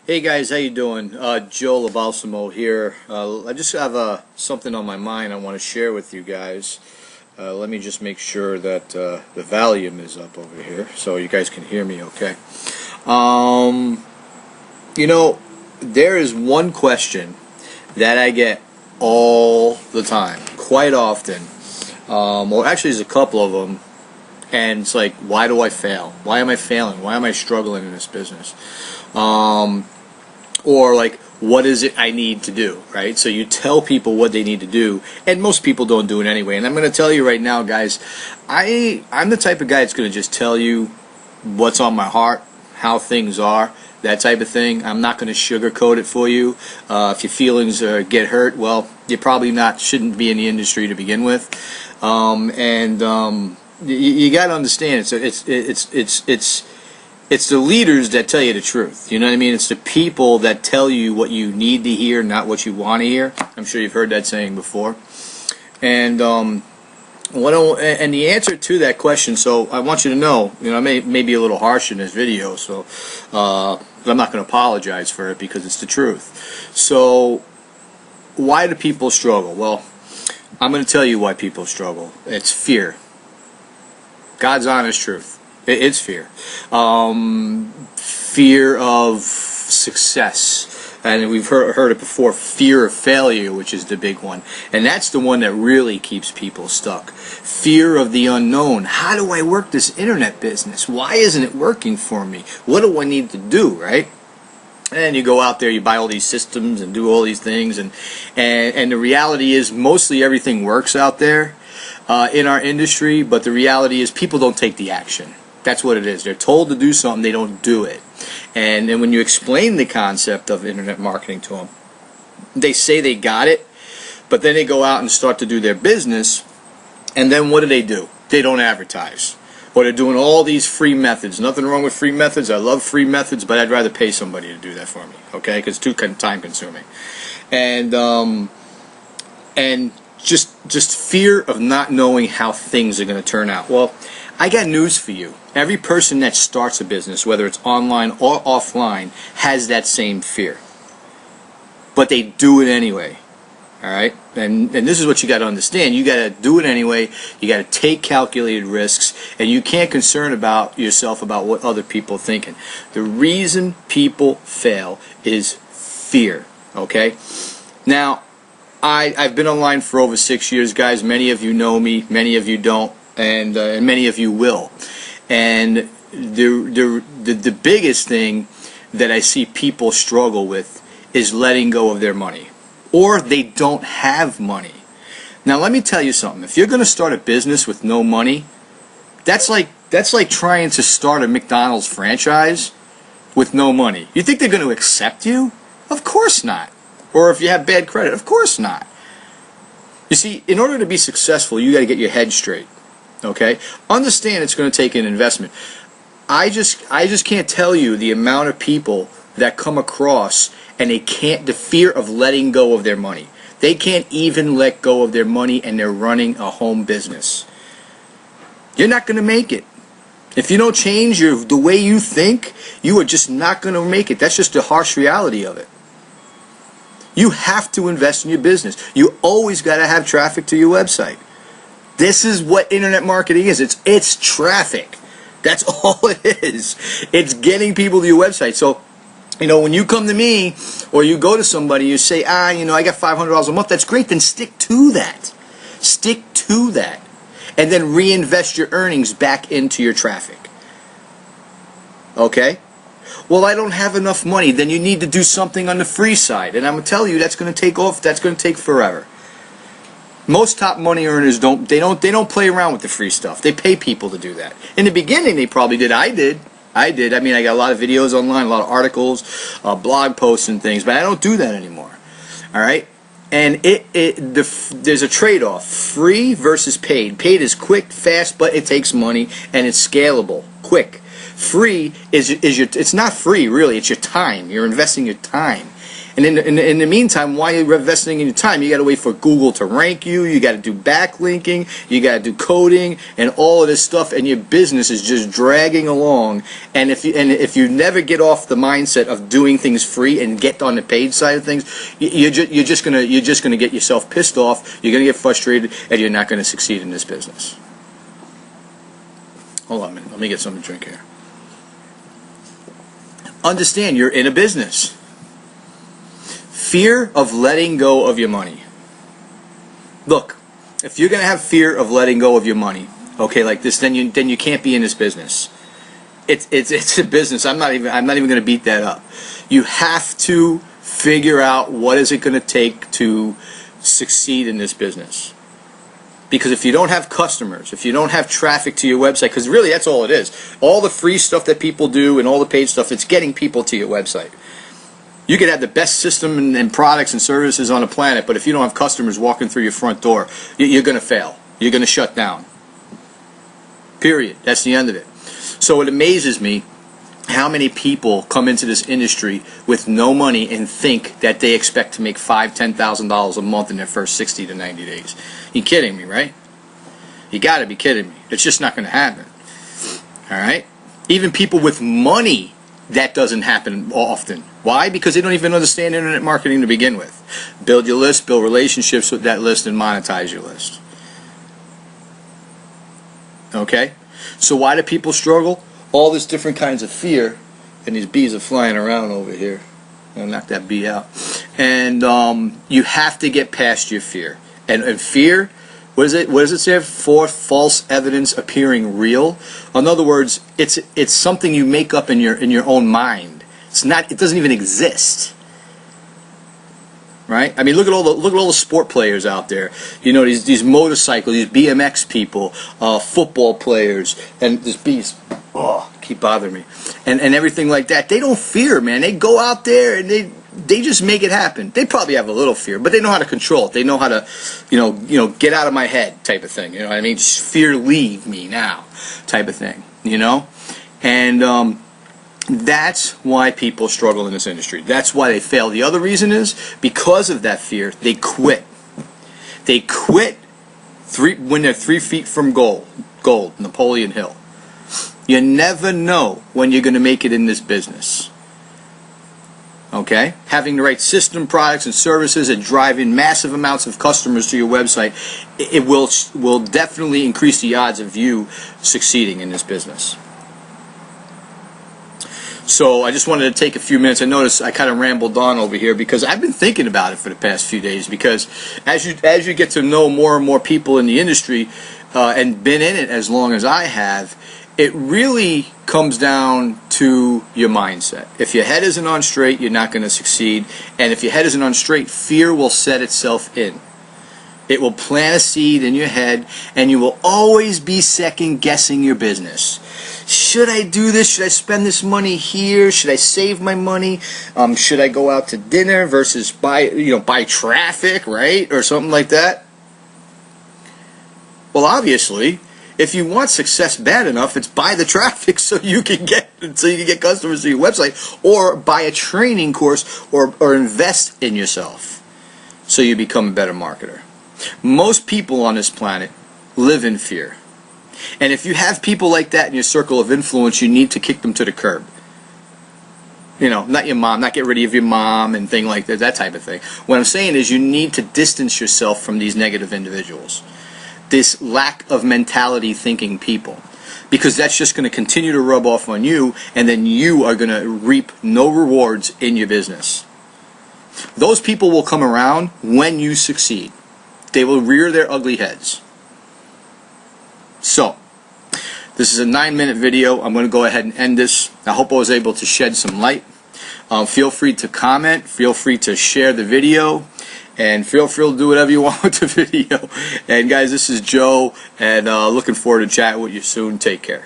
Hey guys, how you doing? Joe Labalsamo here. I just have something on my mind I want to share with you guys. Let me just make sure that the volume is up over here so you guys can hear me okay. You know, there is one question that I get all the time, quite often. Or actually there's a couple of them, and it's like, why do I fail? Why am I failing? Why am I struggling in this business? Or like, what is it I need to do, right? So you tell people what they need to do, and most people don't do it anyway. And I'm going to tell you right now, guys, I'm the type of guy that's going to just tell you what's on my heart, how things are, that type of thing. I'm not going to sugarcoat it for you. If your feelings get hurt, well, you probably shouldn't be in the industry to begin with. You got to understand, it's the leaders that tell you the truth. You know what I mean? It's the people that tell you what you need to hear, not what you want to hear. I'm sure you've heard that saying before. And and the answer to that question, so I want you to know, I may be a little harsh in this video, so I'm not going to apologize for it because it's the truth. So why do people struggle? Well, I'm going to tell you why people struggle. It's fear. God's honest truth. It's fear. Fear of success. And we've heard it before, fear of failure, which is the big one. And that's the one that really keeps people stuck. Fear of the unknown. How do I work this internet business? Why isn't it working for me? What do I need to do, right? And you go out there, you buy all these systems and do all these things. And the reality is mostly everything works out there in our industry. But the reality is people don't take the action. That's what it is. They're told to do something, they don't do it. And when you explain the concept of internet marketing to them, they say they got it, but then they go out and start to do their business, and then what do? They don't advertise. Or they're doing all these free methods. Nothing wrong with free methods. I love free methods, but I'd rather pay somebody to do that for me, okay? Because it's too time consuming. And just fear of not knowing how things are going to turn out. Well, I got news for you. Every person that starts a business, whether it's online or offline, has that same fear. But they do it anyway. Alright? And this is what you got to understand. You got to do it anyway. You got to take calculated risks. And you can't concern about yourself about what other people are thinking. The reason people fail is fear. Okay? Now, I've been online for over 6 years, guys. Many of you know me. Many of you don't. And many of you will. And the biggest thing that I see people struggle with is letting go of their money, or they don't have money. Now let me tell you something. If you're going to start a business with no money, that's like trying to start a McDonald's franchise with no money. You think they're going to accept you? Of course not. Or if you have bad credit, of course not. You see, in order to be successful, you got to get your head straight. Okay? Understand it's going to take an investment. I just can't tell you the amount of people that come across and the fear of letting go of their money. They can't even let go of their money and they're running a home business. You're not going to make it. If you don't change the way you think, you are just not going to make it. That's just the harsh reality of it. You have to invest in your business. You always got to have traffic to your website. This is what internet marketing is. It's traffic. That's all it is. It's getting people to your website. So, when you come to me or you go to somebody, you say, I got $500 a month. That's great. Then stick to that. Stick to that. And then reinvest your earnings back into your traffic. Okay? Well, I don't have enough money. Then you need to do something on the free side. And I'm going to tell you that's going to take off. That's going to take forever. Most top money earners don't play around with the free stuff. They pay people to do that. In the beginning, they probably did. I did. I mean, I got a lot of videos online, a lot of articles, blog posts and things, but I don't do that anymore. All right? And there's a trade-off: free versus paid. Paid is quick, fast, but it takes money and it's scalable. Quick. Free it's not free really. It's your time. You're investing your time. And in the meantime, while you're investing in your time, you got to wait for Google to rank you. You got to do backlinking. You got to do coding and all of this stuff. And your business is just dragging along. And if you never get off the mindset of doing things free and get on the paid side of things, you're just gonna get yourself pissed off. You're gonna get frustrated, and you're not gonna succeed in this business. Hold on a minute. Let me get something to drink here. Understand, you're in a business. Fear of letting go of your money. Look, if you're going to have fear of letting go of your money, okay, like this, then you can't be in this business. It's a business. I'm not even going to beat that up. You have to figure out what is it going to take to succeed in this business. Because if you don't have customers, if you don't have traffic to your website, because really that's all it is. All the free stuff that people do and all the paid stuff, it's getting people to your website. You could have the best system and products and services on the planet, but if you don't have customers walking through your front door, you're going to fail. You're going to shut down. Period. That's the end of it. So it amazes me how many people come into this industry with no money and think that they expect to make $5,000, $10,000 a month in their first 60 to 90 days. You're kidding me, right? You got to be kidding me. It's just not going to happen. All right? Even people with money, that doesn't happen often. Why? Because they don't even understand internet marketing to begin with. Build your list, build relationships with that list, and monetize your list. Okay? So why do people struggle? All this different kinds of fear, and these bees are flying around over here. I'll knock that bee out. And you have to get past your fear. And fear, what does it say? For false evidence appearing real. In other words, it's something you make up in your own mind. It doesn't even exist. Right? I mean, look at all the sport players out there. You know, these motorcycles, these BMX people, football players, and these bees. Oh, keep bothering me, and everything like that. They don't fear, man. They go out there and they just make it happen. They probably have a little fear, but they know how to control it. They know how to, get out of my head type of thing. You know what I mean? Just fear leave me now, type of thing. You know, and that's why people struggle in this industry. That's why they fail. The other reason is because of that fear, they quit. They quit when they're 3 feet from gold. Napoleon Hill. You never know when you're going to make it in this business. Okay? Having the right system, products, and services and driving massive amounts of customers to your website, it will definitely increase the odds of you succeeding in this business. So I just wanted to take a few minutes. I noticed I kind of rambled on over here because I've been thinking about it for the past few days, because as you get to know more and more people in the industry and been in it as long as I have, it really comes down to your mindset. If your head isn't on straight, you're not going to succeed. And if your head isn't on straight, fear will set itself in. It will plant a seed in your head, and you will always be second guessing your business. Should I do this? Should I spend this money here? Should I save my money? Should I go out to dinner versus buy traffic, right? Or something like that? Well, obviously, if you want success bad enough, it's buy the traffic so you can get customers to your website, or buy a training course, or invest in yourself so you become a better marketer. Most people on this planet live in fear. And if you have people like that in your circle of influence, you need to kick them to the curb. You know, not your mom, not get rid of your mom and thing like that type of thing. What I'm saying is you need to distance yourself from these negative individuals. This lack of mentality thinking people. Because that's just going to continue to rub off on you, and then you are going to reap no rewards in your business. Those people will come around when you succeed. They will rear their ugly heads. So, this is a 9-minute video. I'm going to go ahead and end this. I hope I was able to shed some light. Feel free to comment. Feel free to share the video. And feel free to do whatever you want with the video. And guys, this is Joe. And looking forward to chatting with you soon. Take care.